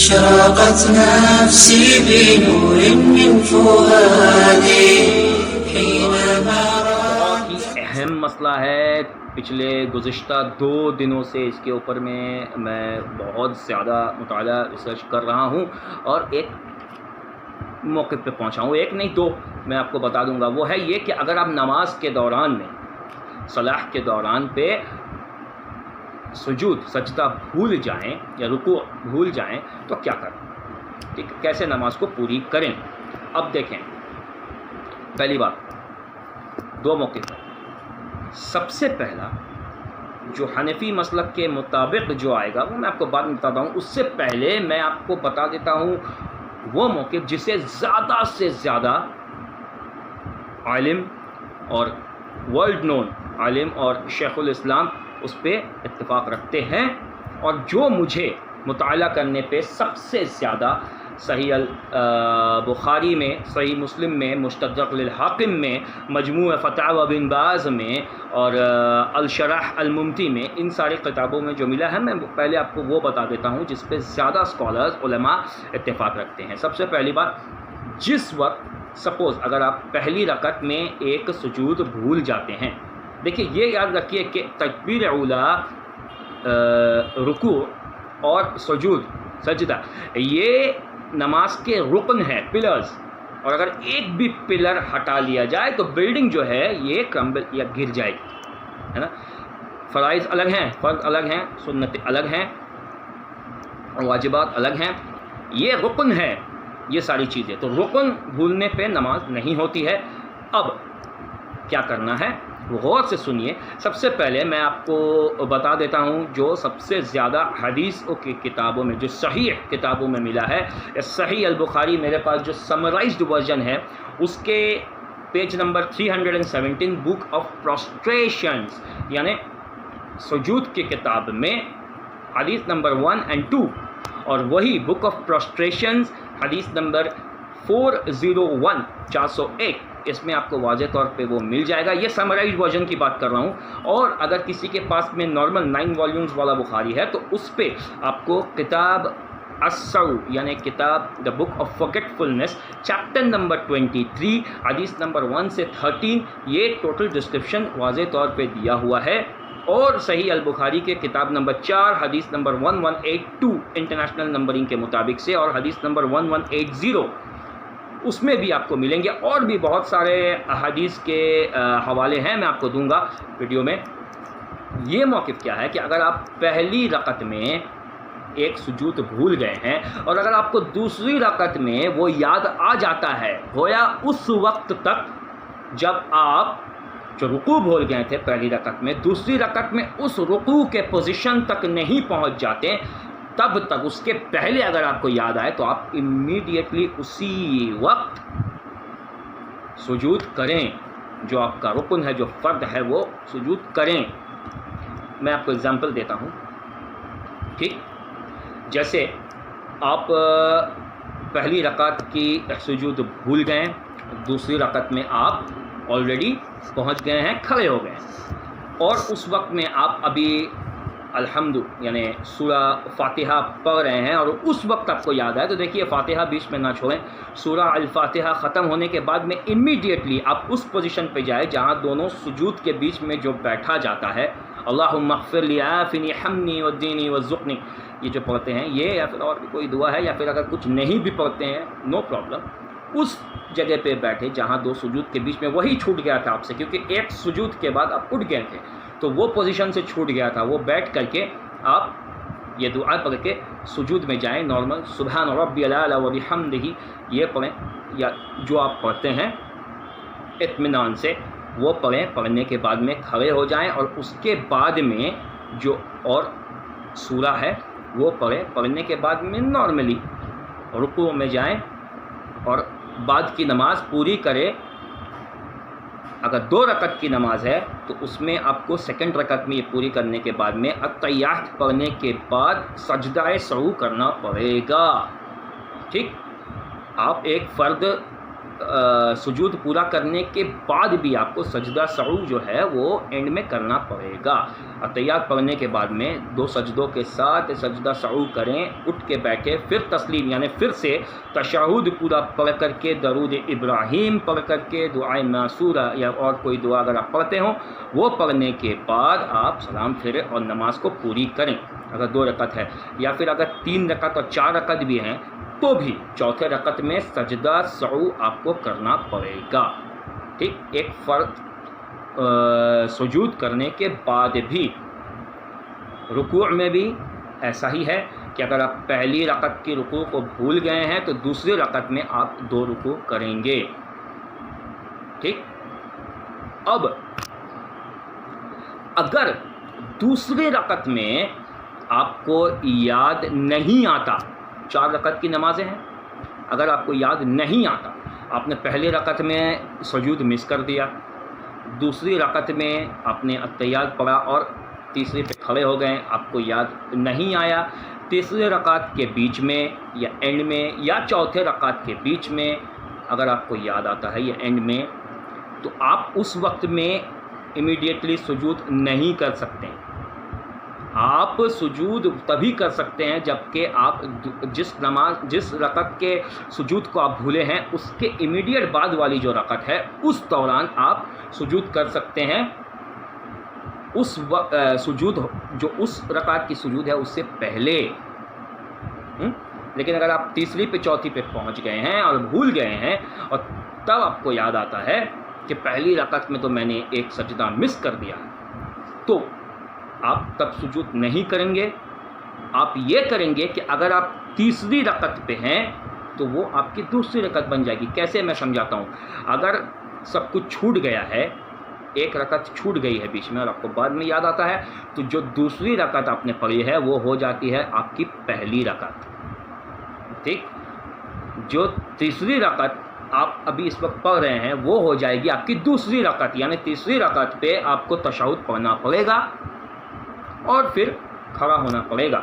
أشرقت نفسي بنور من فؤادي حينما بہت ہی اہم مسئلہ ہے. پچھلے گزشتہ 2 دنوں سے اس کے اوپر میں بہت زیادہ مطالعہ ریسرچ کر رہا ہوں اور ایک موقف پہ پہنچا ہوں. ایک نہیں 2 میں آپ کو بتا دوں گا. وہ ہے یہ کہ اگر آپ نماز کے دوران میں صلاح کے دوران پہ سجود سجدہ بھول جائیں یا رکوع بھول جائیں تو کیا کریں, ٹھیک ہے, کیسے نماز کو پوری کریں. اب دیکھیں, پہلی بات 2 موقف. سب سے پہلا جو حنفی مسلک کے مطابق جو آئے گا وہ میں آپ کو بعد میں بتاتا ہوں. اس سے پہلے میں آپ کو بتا دیتا ہوں وہ موقف جسے زیادہ سے زیادہ عالم اور ورلڈ نون عالم اور شیخ الاسلام اس پہ اتفاق رکھتے ہیں, اور جو مجھے مطالعہ کرنے پہ سب سے زیادہ صحیح البخاری میں, صحیح مسلم میں, مستدرک للحاکم میں, مجموع فتاوی بن باز میں اور الشرح الممتی میں, ان ساری کتابوں میں جو ملا ہے میں پہلے آپ کو وہ بتا دیتا ہوں جس پہ زیادہ اسکالرز علماء اتفاق رکھتے ہیں. سب سے پہلی بات, جس وقت سپوز اگر آپ پہلی رکعت میں ایک سجود بھول جاتے ہیں, دیکھیے یہ یاد رکھیے کہ تکبیر اولیٰ, رکوع اور سجود سجدہ یہ نماز کے رکن ہے, پلرز, اور اگر ایک بھی پلر ہٹا لیا جائے تو بلڈنگ جو ہے یہ کرمبل یا گر جائے گی, ہے نا. فرائض الگ ہیں, فرض الگ ہیں, سنت الگ ہیں, واجبات الگ ہیں, یہ رکن ہے یہ ساری چیزیں. تو رکن بھولنے پہ نماز نہیں ہوتی ہے. اب کیا کرنا ہے وہ غور سے سنیے. سب سے پہلے میں آپ کو بتا دیتا ہوں جو سب سے زیادہ حدیثوں کی کتابوں میں, جو صحیح کتابوں میں ملا ہے. صحیح البخاری میرے پاس جو سمرائزڈ ورژن ہے اس کے پیج نمبر 317 بک آف پروسٹریشنز یعنی سجود کی کتاب میں حدیث نمبر 1 اور 2, اور وہی بک آف پروسٹریشنز حدیث نمبر 401 401 اس میں آپ کو واضح طور پہ وہ مل جائے گا. یہ سمرائزڈ ورژن کی بات کر رہا ہوں. اور اگر کسی کے پاس میں نارمل 9 والیومز والا بخاری ہے تو اس پہ آپ کو کتاب السو یعنی کتاب دا بک آف فرگیٹفلنس چیپٹر نمبر 23 حدیث نمبر 1 سے 13 یہ ٹوٹل ڈسکرپشن واضح طور پہ دیا ہوا ہے. اور صحیح البخاری کے کتاب نمبر 4 حدیث نمبر 1182 انٹرنیشنل نمبرنگ کے مطابق سے, اور حدیث نمبر 1180 اس میں بھی آپ کو ملیں گے. اور بھی بہت سارے احادیث کے حوالے ہیں, میں آپ کو دوں گا ویڈیو میں. یہ موقف کیا ہے کہ اگر آپ پہلی رکعت میں ایک سجود بھول گئے ہیں اور اگر آپ کو دوسری رکعت میں وہ یاد آ جاتا ہے, گویا اس وقت تک جب آپ جو رکوع بھول گئے تھے پہلی رکعت میں, دوسری رکعت میں اس رکوع کے پوزیشن تک نہیں پہنچ جاتے, تب تک اس کے پہلے اگر آپ کو یاد آئے تو آپ امیڈیٹلی اسی وقت سجود کریں. جو آپ کا رکن ہے, جو فرض ہے, وہ سجود کریں. میں آپ کو اگزامپل دیتا ہوں, ٹھیک. جیسے آپ پہلی رکعت کی سجود بھول گئے, دوسری رکعت میں آپ آلریڈی پہنچ گئے ہیں, کھڑے ہو گئے, اور اس وقت میں آپ ابھی الحمد یعنی سورہ فاتحہ پڑھ رہے ہیں, اور اس وقت آپ کو یاد آئے تو دیکھیے فاتحہ بیچ میں نہ چھوڑیں. سورہ الفاتحہ ختم ہونے کے بعد میں امیڈیٹلی آپ اس پوزیشن پہ جائیں جہاں دونوں سجود کے بیچ میں جو بیٹھا جاتا ہے, اللہم اغفر لی عافنی حمنی ودینی وزقنی, یہ جو پڑھتے ہیں یہ, یا پھر اور بھی کوئی دعا ہے, یا پھر اگر کچھ نہیں بھی پڑھتے ہیں نو پرابلم, اس جگہ پہ بیٹھے جہاں 2 سجود کے بیچ میں, وہی چھوٹ گیا تھا آپ سے کیونکہ ایک سجود کے بعد آپ اٹھ گئے تھے, تو وہ پوزیشن سے چھوٹ گیا تھا. وہ بیٹھ کر کے آپ یہ دعا پڑھ کے سجود میں جائیں نارمل, سبحان ربی الاعلی و بحمدہ یہ پڑھیں, یا جو آپ پڑھتے ہیں اطمینان سے وہ پڑھیں. پڑھنے کے بعد میں کھڑے ہو جائیں اور اس کے بعد میں جو اور سورہ ہے وہ پڑھیں. پڑھنے کے بعد میں نارملی رکوع میں جائیں اور بعد کی نماز پوری کرے. اگر 2 رکعت کی نماز ہے تو اس میں آپ کو سیکنڈ رکعت میں یہ پوری کرنے کے بعد میں التحیات پڑھنے کے بعد سجدہ سہو کرنا پڑے گا, ٹھیک. آپ ایک فرد سجود پورا کرنے کے بعد بھی آپ کو سجدہ سہو جو ہے وہ اینڈ میں کرنا پڑے گا. اتحیات پڑھنے کے بعد میں 2 سجدوں کے ساتھ سجدہ سہو کریں, اٹھ کے بیٹھے, پھر تسلیم یعنی پھر سے تشہد پورا پڑھ کر کے درود ابراہیم پڑھ کر کے دعائے معصورہ یا اور کوئی دعا اگر آپ پڑھتے ہوں وہ پڑھنے کے بعد آپ سلام پھیریں اور نماز کو پوری کریں. اگر 2 رکعت ہے یا پھر اگر 3 رکعت اور 4 رکعت بھی ہیں تو بھی چوتھے رکعت میں سجدہ سہو آپ کو کرنا پڑے گا. ٹھیک, ایک فرض سجود کرنے کے بعد بھی. رکوع میں بھی ایسا ہی ہے کہ اگر آپ پہلی رکعت کی رکوع کو بھول گئے ہیں تو دوسری رکعت میں آپ 2 رکوع کریں گے. ٹھیک, اب اگر دوسری رکعت میں آپ کو یاد نہیں آتا, 4 رکعت کی نمازیں ہیں, اگر آپ کو یاد نہیں آتا, آپ نے پہلی رکعت میں سجود مس کر دیا, دوسری رکعت میں آپ نے اتحیات پڑھا اور تیسری پہ کھڑے ہو گئے, آپ کو یاد نہیں آیا, تیسری رکعت کے بیچ میں یا اینڈ میں یا چوتھے رکعت کے بیچ میں اگر آپ کو یاد آتا ہے یا اینڈ میں, تو آپ اس وقت میں امیڈیٹلی سجود نہیں کر سکتے. آپ سجود تبھی کر سکتے ہیں جب کہ آپ جس رکعت کے سجود کو آپ بھولے ہیں اس کے امیڈیٹ بعد والی جو رکعت ہے اس دوران آپ سجود کر سکتے ہیں. اس سجود جو اس رکعت کی سجود ہے اس سے پہلے. لیکن اگر آپ تیسری پہ چوتھی پہ پہنچ گئے ہیں اور بھول گئے ہیں اور تب آپ کو یاد آتا ہے کہ پہلی رکعت میں تو میں نے ایک سجدہ مس کر دیا, تو آپ تب سجود نہیں کریں گے. آپ یہ کریں گے کہ اگر آپ تیسری رکعت پہ ہیں تو وہ آپ کی دوسری رکعت بن جائے گی. کیسے, میں سمجھاتا ہوں. اگر سب کچھ چھوٹ گیا ہے, ایک رکعت چھوٹ گئی ہے بیچ میں اور آپ کو بعد میں یاد آتا ہے, تو جو دوسری رکعت آپ نے پڑھی ہے وہ ہو جاتی ہے آپ کی پہلی رکعت. ٹھیک, جو تیسری رکعت آپ ابھی اس وقت پڑھ رہے ہیں وہ ہو جائے گی آپ کی دوسری رکعت, یعنی تیسری رکعت پہ آپ کو تشہد پڑھنا پڑے گا اور پھر کھڑا ہونا پڑے گا.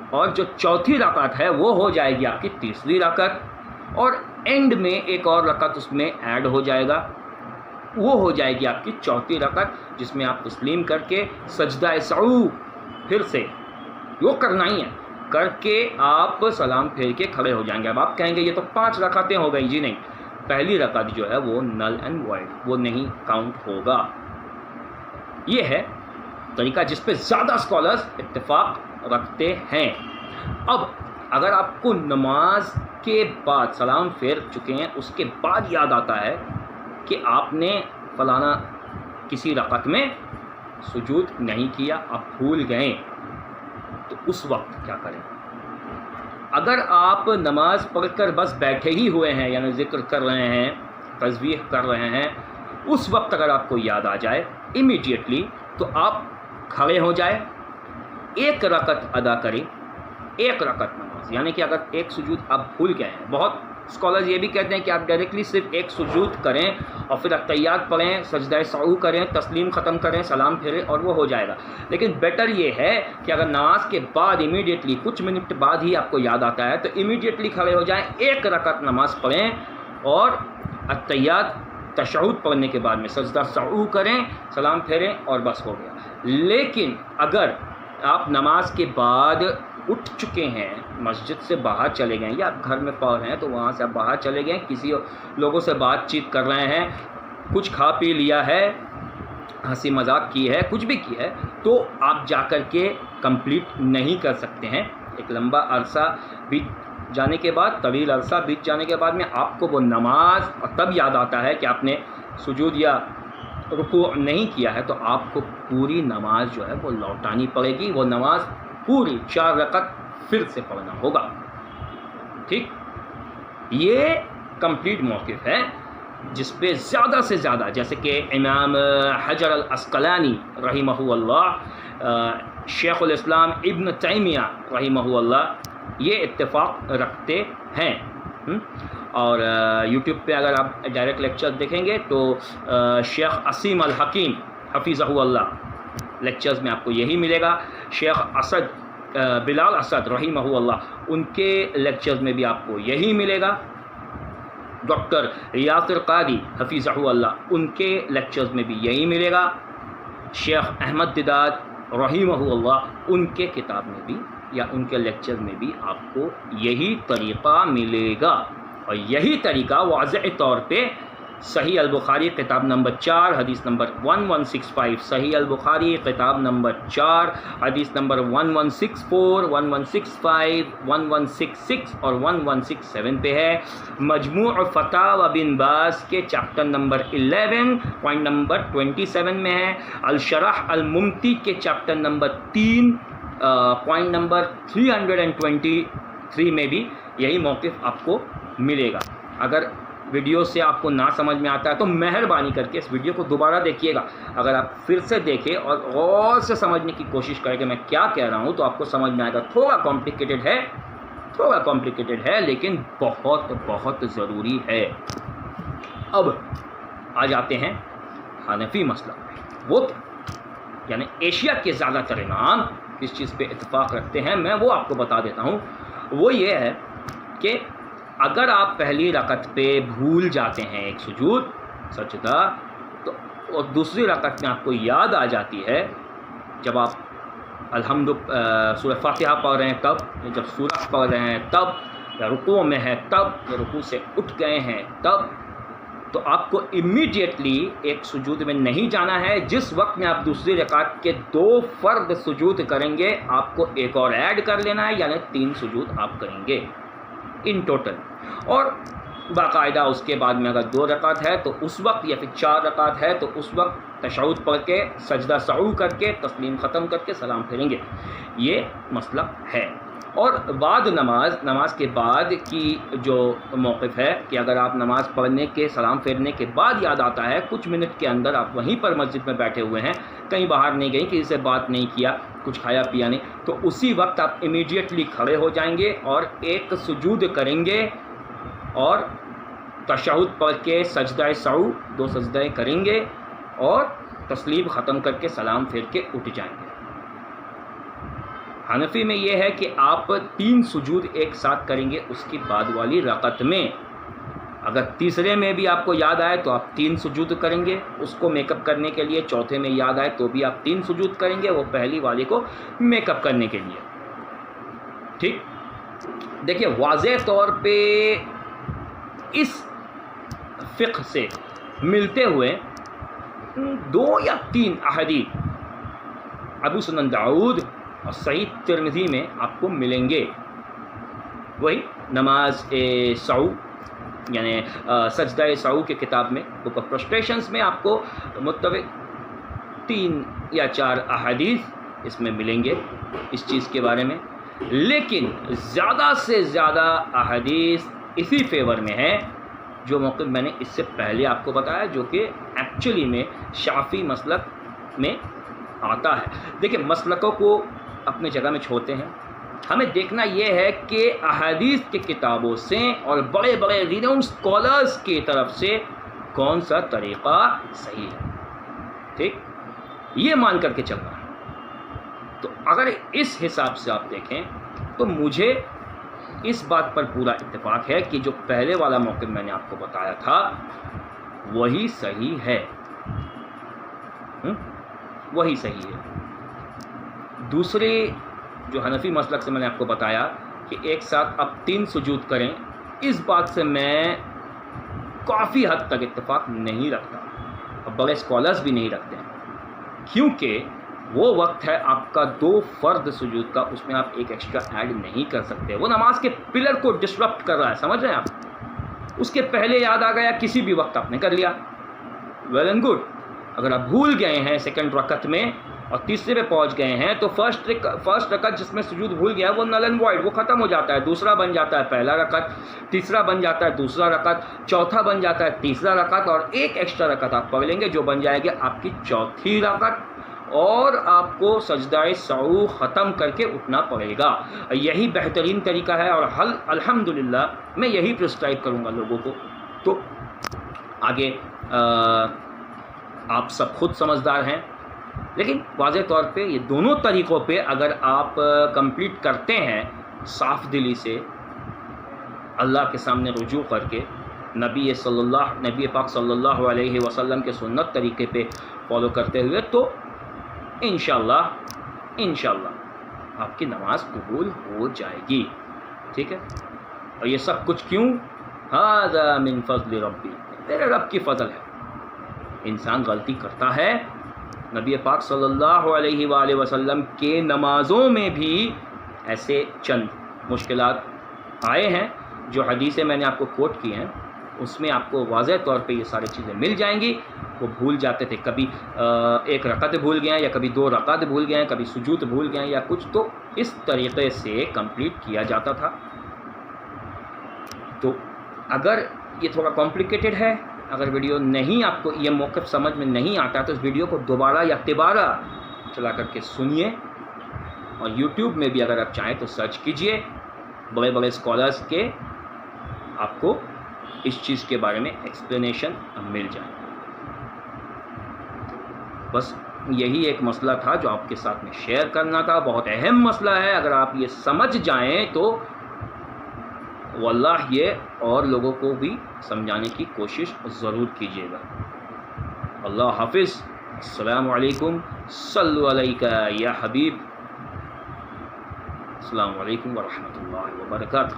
اور جو چوتھی رکعت ہے وہ ہو جائے گی آپ کی تیسری رکعت, اور اینڈ میں ایک اور رکعت اس میں ایڈ ہو جائے گا, وہ ہو جائے گی آپ کی چوتھی رکعت, جس میں آپ تسلیم کر کے سجدہ سہو پھر سے وہ کرنا ہی ہے کر کے آپ سلام پھیر کے کھڑے ہو جائیں گے. اب آپ کہیں گے یہ تو 5 رکعتیں ہو گئی. جی نہیں, پہلی رکعت جو ہے وہ نل اینڈ وائڈ, وہ نہیں کاؤنٹ ہوگا. یہ ہے طریقہ جس پہ زیادہ اسکالرز اتفاق رکھتے ہیں. اب اگر آپ کو نماز کے بعد سلام پھیر چکے ہیں اس کے بعد یاد آتا ہے کہ آپ نے فلانا کسی رکعت میں سجود نہیں کیا, آپ بھول گئے, تو اس وقت کیا کریں؟ اگر آپ نماز پڑھ کر بس بیٹھے ہی ہوئے ہیں, یعنی ذکر کر رہے ہیں, تسبیح کر رہے ہیں, اس وقت اگر آپ کو یاد آ جائے امیڈیٹلی تو آپ کھڑے ہو جائے, ایک رکعت ادا کریں, ایک رکعت نماز, یعنی کہ اگر ایک سجود آپ بھول گئے ہیں, بہت اسکالرز یہ بھی کہتے ہیں کہ آپ ڈائریکٹلی صرف ایک سجود کریں اور پھر اتحیات پڑھیں, سجدہ سہو کریں, تسلیم ختم کریں, سلام پھیریں اور وہ ہو جائے گا. لیکن بیٹر یہ ہے کہ اگر نماز کے بعد امیڈیٹلی کچھ منٹ بعد ہی آپ کو یاد آتا ہے تو امیڈیٹلی کھڑے ہو جائیں, ایک رکعت نماز پڑھیں اور اتحیات تشہد پڑھنے کے بعد میں سجدہ سہو کریں, سلام پھیریں اور بس ہو گیا. لیکن اگر آپ نماز کے بعد اٹھ چکے ہیں, مسجد سے باہر چلے گئے یا آپ گھر میں پڑھ رہے ہیں تو وہاں سے آپ باہر چلے گئے, کسی لوگوں سے بات چیت کر رہے ہیں, کچھ کھا پی لیا ہے, ہنسی مذاق کی ہے, کچھ بھی کی ہے, تو آپ جا کر کے کمپلیٹ نہیں کر سکتے ہیں. ایک لمبا عرصہ بیت جانے کے بعد, طویل عرصہ بیت جانے کے بعد میں آپ کو وہ نماز اور تب یاد آتا ہے کہ آپ نے سجود یا رکوع نہیں کیا ہے, تو آپ کو پوری نماز جو ہے وہ لوٹانی پڑے گی. وہ نماز پوری 4 رکعت پھر سے پڑھنا ہوگا. ٹھیک, یہ کمپلیٹ موقف ہے جس پہ زیادہ سے زیادہ, جیسے کہ امام حجر العسقلانی رحمہ اللہ, شیخ الاسلام ابن تیمیہ رحمہ اللہ, یہ اتفاق رکھتے ہیں. اور یوٹیوب پہ اگر آپ ڈائریکٹ لیکچر دیکھیں گے تو شیخ عصیم الحکیم حفیظہ اللہ لیکچرز میں آپ کو یہی ملے گا. شیخ بلال اسد رحمہ اللہ, ان کے لیکچرز میں بھی آپ کو یہی ملے گا. ڈاکٹر یاسر قاری حفیظہ اللہ، ان کے لیکچرز میں بھی یہی ملے گا. شیخ احمد دیداد رحمہ اللہ، ان کے کتاب میں بھی یا ان کے لیکچر میں بھی آپ کو یہی طریقہ ملے گا. اور یہی طریقہ واضح طور پہ صحیح البخاری کتاب نمبر 4 حدیث نمبر 1165، صحیح البخاری کتاب نمبر 4 حدیث نمبر 1164، 1165، 1166 اور 1167 پہ ہے. مجموع فتاوی بن باز کے چیپٹر نمبر 11 پوائنٹ نمبر 27 میں ہے. الشرح الممتی کے چیپٹر نمبر 3 پوائنٹ نمبر 323 میں بھی یہی موقف آپ کو ملے گا. اگر ویڈیو سے آپ کو نہ سمجھ میں آتا ہے تو مہربانی کر کے اس ویڈیو کو دوبارہ دیکھیے گا. اگر آپ پھر سے دیکھیں اور غور سے سمجھنے کی کوشش کریں کہ میں کیا کہہ رہا ہوں تو آپ کو سمجھ میں آئے گا. تھوڑا کمپلیکیٹڈ ہے لیکن بہت بہت ضروری ہے. اب آ جاتے ہیں حنفی مسئلہ میں. وہ یعنی ایشیا کے زیادہ تر امام کس چیز پہ اتفاق رکھتے ہیں میں وہ آپ کو بتا دیتا ہوں. وہ یہ ہے کہ اگر آپ پہلی رکعت پہ بھول جاتے ہیں ایک سجود سجدہ تو اور دوسری رکعت میں آپ کو یاد آ جاتی ہے جب آپ سورہ فاتحہ پڑھ رہے ہیں تب، یا جب سورہ پڑھ رہے ہیں تب، یا رکوع میں ہے تب، یا رکوع سے اٹھ گئے ہیں تب، تو آپ کو امیڈیٹلی ایک سجود میں نہیں جانا ہے. جس وقت میں آپ دوسری رکعت کے 2 فرد سجود کریں گے آپ کو ایک اور ایڈ کر لینا ہے، یعنی 3 سجود آپ کریں گے ان ٹوٹل. اور باقاعدہ اس کے بعد میں اگر 2 رکعت ہے تو اس وقت، یا پھر 4 رکعت ہے تو اس وقت تشہد پڑھ کے سجدہ سہو کر کے تسلیم ختم کر کے سلام پھیریں گے. یہ مسئلہ ہے. اور بعد نماز کے بعد کی جو موقف ہے کہ اگر آپ نماز پڑھنے کے سلام پھیرنے کے بعد یاد آتا ہے، کچھ منٹ کے اندر آپ وہیں پر مسجد میں بیٹھے ہوئے ہیں، کہیں باہر نہیں گئے، کسی سے بات نہیں کیا، کچھ کھایا پیا نہیں، تو اسی وقت آپ امیڈیٹلی کھڑے ہو جائیں گے اور ایک سجود کریں گے اور تشہد پڑھ کے سجدہ سہو 2 سجدے کریں گے اور تسلیم ختم کر کے سلام پھیر کے اٹھ جائیں گے. حنفی میں یہ ہے کہ آپ 3 سجود ایک ساتھ کریں گے اس کی بعد والی رکعت میں. اگر تیسرے میں بھی آپ کو یاد آئے تو آپ 3 سجود کریں گے اس کو میک اپ کرنے کے لیے. چوتھے میں یاد آئے تو بھی آپ 3 سجود کریں گے وہ پہلی والی کو میک اپ کرنے کے لیے. ٹھیک، دیکھیے واضح طور پہ اس فقہ سے ملتے ہوئے 2 یا 3 احادیث ابو سنن داؤد اور صحیح ترمذی میں آپ کو ملیں گے. وہی نماز سہو یعنی سجدہ سہو کے کتاب میں بک آف پروسٹریشنز میں آپ کو متفق 3 یا 4 احادیث اس میں ملیں گے اس چیز کے بارے میں. لیکن زیادہ سے زیادہ احادیث اسی فیور میں ہے جو موقف میں نے اس سے پہلے آپ کو بتایا، جو کہ ایکچولی میں شافعی مسلک میں آتا ہے. دیکھیں مسلکوں کو اپنی جگہ میں چھوڑتے ہیں، ہمیں دیکھنا یہ ہے کہ احادیث کی کتابوں سے اور بڑے بڑے ریناؤنڈ اسکالرز کی طرف سے کون سا طریقہ صحیح ہے. ٹھیک، یہ مان کر کے چلنا ہے. تو اگر اس حساب سے آپ دیکھیں تو مجھے اس بات پر پورا اتفاق ہے کہ جو پہلے والا موقف میں نے آپ کو بتایا تھا وہی صحیح ہے. وہی صحیح ہے. دوسرے جو حنفی مسلک سے میں نے آپ کو بتایا کہ ایک ساتھ آپ 3 سجود کریں، اس بات سے میں کافی حد تک اتفاق نہیں رکھتا اور بڑے اسکالرز بھی نہیں رکھتے ہیں، کیونکہ وہ وقت ہے آپ کا 2 فرد سجود کا، اس میں آپ ایک ایکسٹرا ایڈ نہیں کر سکتے. وہ نماز کے پلر کو ڈسرپٹ کر رہا ہے، سمجھ رہے ہیں آپ. اس کے پہلے یاد آ گیا کسی بھی وقت آپ نے کر لیا، ویل اینڈ گڈ. اگر آپ بھول گئے ہیں سیکنڈ رکعت میں اور تیسرے پہ پہنچ گئے ہیں تو فرسٹ رکعت جس میں سجود بھول گیا وہ نل اینڈ وائڈ، وہ ختم ہو جاتا ہے. دوسرا بن جاتا ہے پہلا رکعت، تیسرا بن جاتا ہے دوسرا رکعت، چوتھا بن جاتا ہے تیسرا رکعت، اور ایک ایکسٹرا رکعت آپ پڑھ لیں گے جو بن جائے گی آپ کی چوتھی رکعت، اور آپ کو سجدہ سہو ختم کر کے اٹھنا پڑے گا. یہی بہترین طریقہ ہے اور الحمدللہ میں یہی پرسکرائب کروں گا لوگوں کو. تو آگے آپ سب خود سمجھدار ہیں، لیکن واضح طور پہ یہ دونوں طریقوں پہ اگر آپ کمپلیٹ کرتے ہیں صاف دلی سے اللہ کے سامنے رجوع کر کے نبی پاک صلی اللہ علیہ وسلم کے سنت طریقے پہ فالو کرتے ہوئے، تو انشاءاللہ آپ کی نماز قبول ہو جائے گی. ٹھیک ہے؟ اور یہ سب کچھ کیوں؟ ھذا من فضل ربی، میرے رب کی فضل ہے. انسان غلطی کرتا ہے. نبی پاک صلی اللہ علیہ وآلہ وسلم کے نمازوں میں بھی ایسے چند مشکلات آئے ہیں جو حدیثیں میں نے آپ کو کوٹ کی ہیں، اس میں آپ کو واضح طور پہ یہ ساری چیزیں مل جائیں گی. وہ بھول جاتے تھے، کبھی ایک رکعت بھول گئے ہیں، یا کبھی 2 رکعت بھول گئے ہیں، کبھی سجود بھول گئے ہیں یا کچھ، تو اس طریقے سے کمپلیٹ کیا جاتا تھا. تو اگر یہ تھوڑا کمپلیکیٹڈ ہے، اگر ویڈیو نہیں، آپ کو یہ موقف سمجھ میں نہیں آتا، تو اس ویڈیو کو دوبارہ یا تبارہ چلا کر کے سنیے. اور یوٹیوب میں بھی اگر آپ چاہیں تو سرچ کیجئے، بڑے بڑے اسکالرس کے آپ کو اس چیز کے بارے میں ایکسپلینیشن مل جائے. بس یہی ایک مسئلہ تھا جو آپ کے ساتھ میں شیئر کرنا تھا. بہت اہم مسئلہ ہے، اگر آپ یہ سمجھ جائیں تو واللہ یہ اور لوگوں کو بھی سمجھانے کی کوشش ضرور کیجیے گا. اللہ حافظ. السلام علیکم. صلو علیکہ یا حبیب. السلام علیکم ورحمۃ اللہ وبرکاتہ.